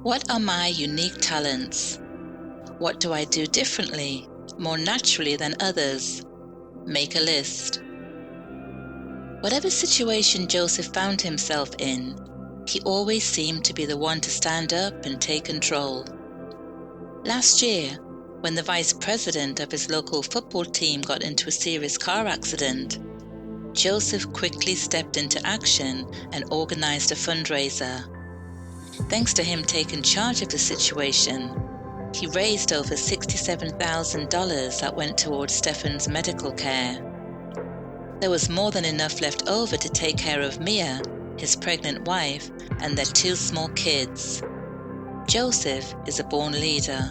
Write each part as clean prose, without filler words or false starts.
What are my unique talents? What do I do differently, more naturally than others? Make a list. Whatever situation Joseph found himself in, he always seemed to be the one to stand up and take control. Last year, when the vice president of his local football team got into a serious car accident, Joseph quickly stepped into action and organized a fundraiser. Thanks to him taking charge of the situation, he raised over $67,000 that went towards Stefan's medical care. There was more than enough left over to take care of Mia, his pregnant wife, and their 2 small kids. Joseph is a born leader.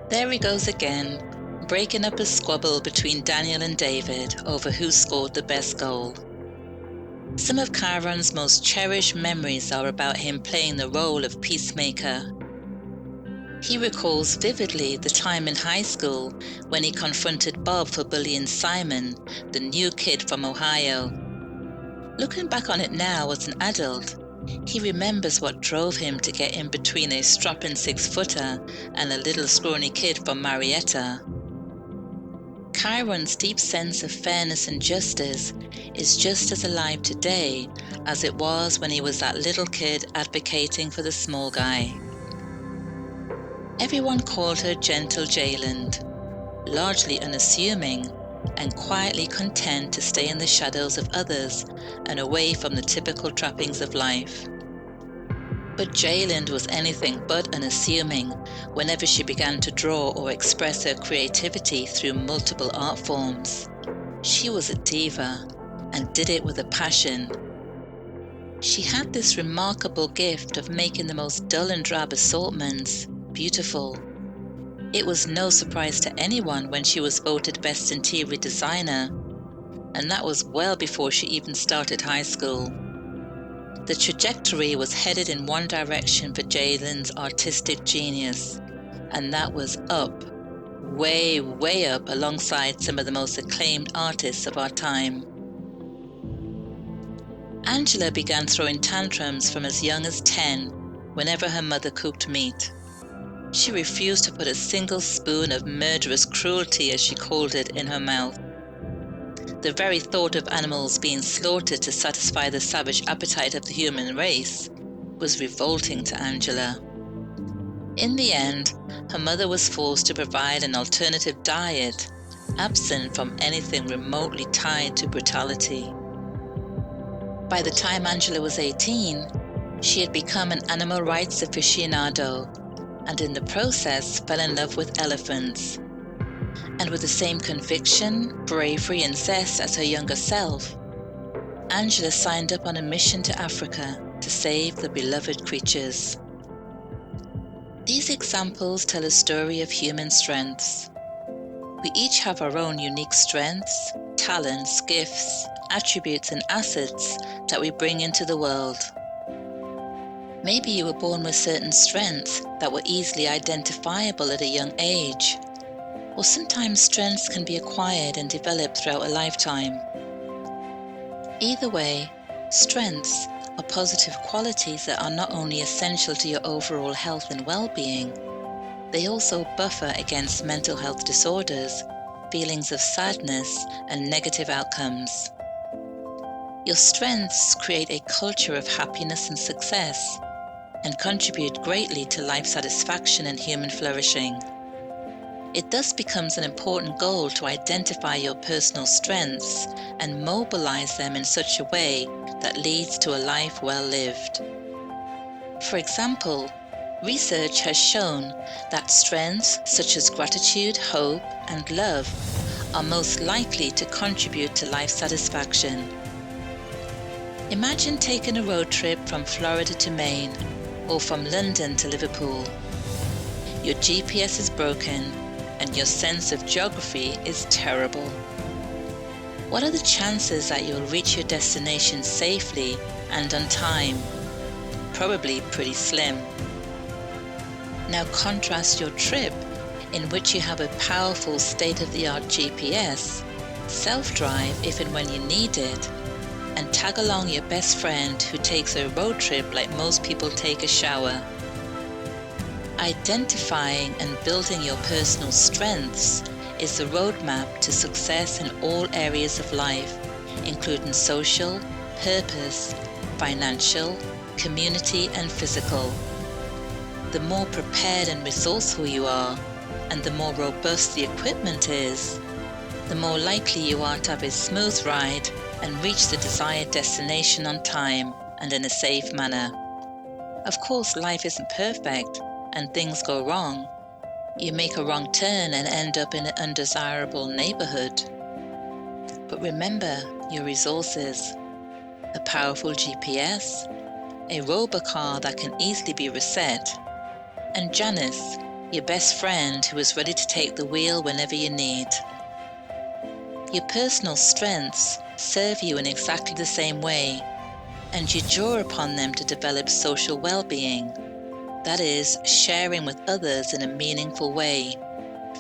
There he goes again, breaking up a squabble between Daniel and David over who scored the best goal. Some of Chiron's most cherished memories are about him playing the role of peacemaker. He recalls vividly the time in high school when he confronted Bob for bullying Simon, the new kid from Ohio. Looking back on it now as an adult, he remembers what drove him to get in between a strapping 6-footer and a little scrawny kid from Marietta. Chiron's deep sense of fairness and justice is just as alive today as it was when he was that little kid advocating for the small guy. Everyone called her Gentle Jayland, largely unassuming and quietly content to stay in the shadows of others and away from the typical trappings of life. But Jayland was anything but unassuming whenever she began to draw or express her creativity through multiple art forms. She was a diva and did it with a passion. She had this remarkable gift of making the most dull and drab assortments beautiful. It was no surprise to anyone when she was voted Best Interior Designer, and that was well before she even started high school. The trajectory was headed in one direction for Jayland's artistic genius, and that was up, way, way up alongside some of the most acclaimed artists of our time. Angela began throwing tantrums from as young as 10 whenever her mother cooked meat. She refused to put a single spoon of murderous cruelty, as she called it, in her mouth. The very thought of animals being slaughtered to satisfy the savage appetite of the human race was revolting to Angela. In the end, her mother was forced to provide an alternative diet, absent from anything remotely tied to brutality. By the time Angela was 18, she had become an animal rights aficionado, and in the process fell in love with elephants. And with the same conviction, bravery, and zest as her younger self, Angela signed up on a mission to Africa to save the beloved creatures. These examples tell a story of human strengths. We each have our own unique strengths, talents, gifts, attributes, and assets that we bring into the world. Maybe you were born with certain strengths that were easily identifiable at a young age, or sometimes strengths can be acquired and developed throughout a lifetime. Either way, strengths are positive qualities that are not only essential to your overall health and well-being, they also buffer against mental health disorders, feelings of sadness, and negative outcomes. Your strengths create a culture of happiness and success, and contribute greatly to life satisfaction and human flourishing. It thus becomes an important goal to identify your personal strengths and mobilize them in such a way that leads to a life well lived. For example, research has shown that strengths such as gratitude, hope, and love are most likely to contribute to life satisfaction. Imagine taking a road trip from Florida to Maine, or from London to Liverpool. Your GPS is broken, and your sense of geography is terrible. What are the chances that you'll reach your destination safely and on time? Probably pretty slim. Now contrast your trip, in which you have a powerful state-of-the-art GPS, self-drive if and when you need it, and tag along your best friend who takes a road trip like most people take a shower. Identifying and building your personal strengths is the roadmap to success in all areas of life, including social, purpose, financial, community, and physical. The more prepared and resourceful you are, and the more robust the equipment is, the more likely you are to have a smooth ride and reach the desired destination on time and in a safe manner. Of course, life isn't perfect, and things go wrong. You make a wrong turn and end up in an undesirable neighborhood. But remember your resources: a powerful GPS, a robocar that can easily be reset, and Janice, your best friend who is ready to take the wheel whenever you need. Your personal strengths serve you in exactly the same way, and you draw upon them to develop social well-being. That is, sharing with others in a meaningful way,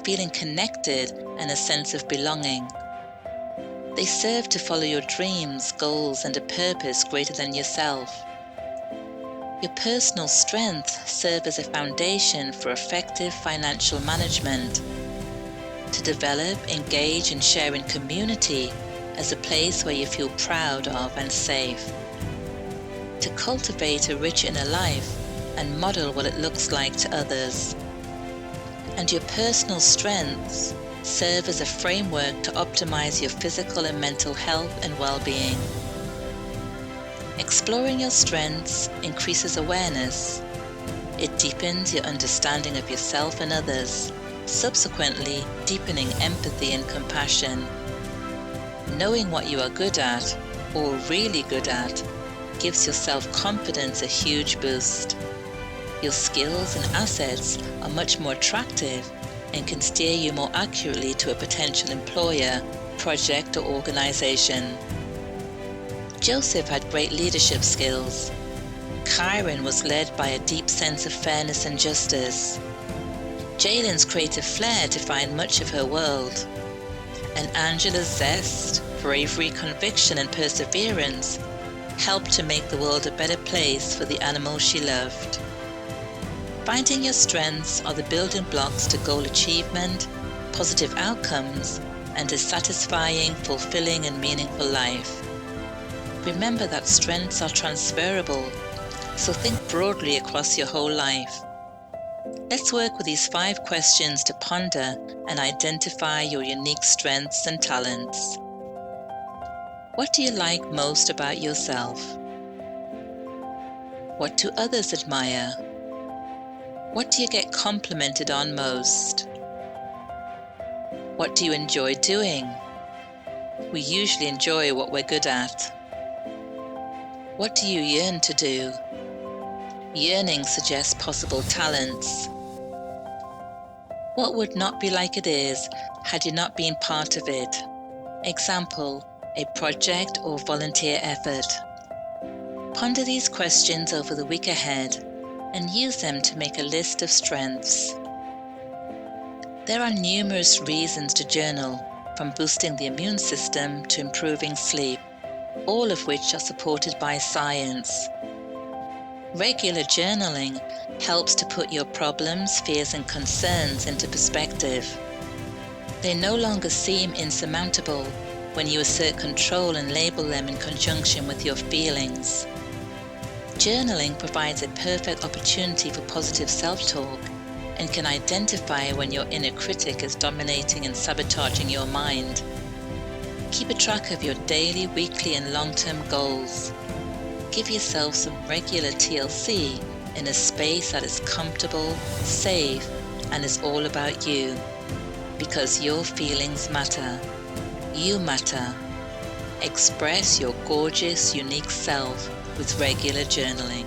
feeling connected and a sense of belonging. They serve to follow your dreams, goals, and a purpose greater than yourself. Your personal strengths serve as a foundation for effective financial management, to develop, engage, and share in community as a place where you feel proud of and safe, to cultivate a rich inner life and model what it looks like to others. And your personal strengths serve as a framework to optimize your physical and mental health and well-being. Exploring your strengths increases awareness. It deepens your understanding of yourself and others, subsequently deepening empathy and compassion. Knowing what you are good at, or really good at, gives your self-confidence a huge boost. Your skills and assets are much more attractive and can steer you more accurately to a potential employer, project, or organization. Joseph had great leadership skills. Kyron was led by a deep sense of fairness and justice. Jalen's creative flair defined much of her world. And Angela's zest, bravery, conviction, and perseverance helped to make the world a better place for the animals she loved. Finding your strengths are the building blocks to goal achievement, positive outcomes, and a satisfying, fulfilling, and meaningful life. Remember that strengths are transferable, so think broadly across your whole life. Let's work with these 5 questions to ponder and identify your unique strengths and talents. What do you like most about yourself? What do others admire? What do you get complimented on most? What do you enjoy doing? We usually enjoy what we're good at. What do you yearn to do? Yearning suggests possible talents. What would not be like it is had you not been part of it? Example, a project or volunteer effort. Ponder these questions over the week ahead and use them to make a list of strengths. There are numerous reasons to journal, from boosting the immune system to improving sleep, all of which are supported by science. Regular journaling helps to put your problems, fears, and concerns into perspective. They no longer seem insurmountable when you assert control and label them in conjunction with your feelings. Journaling provides a perfect opportunity for positive self-talk and can identify when your inner critic is dominating and sabotaging your mind. Keep a track of your daily, weekly, and long-term goals. Give yourself some regular TLC in a space that is comfortable, safe, and is all about you. Because your feelings matter. You matter. Express your gorgeous, unique self with regular journaling.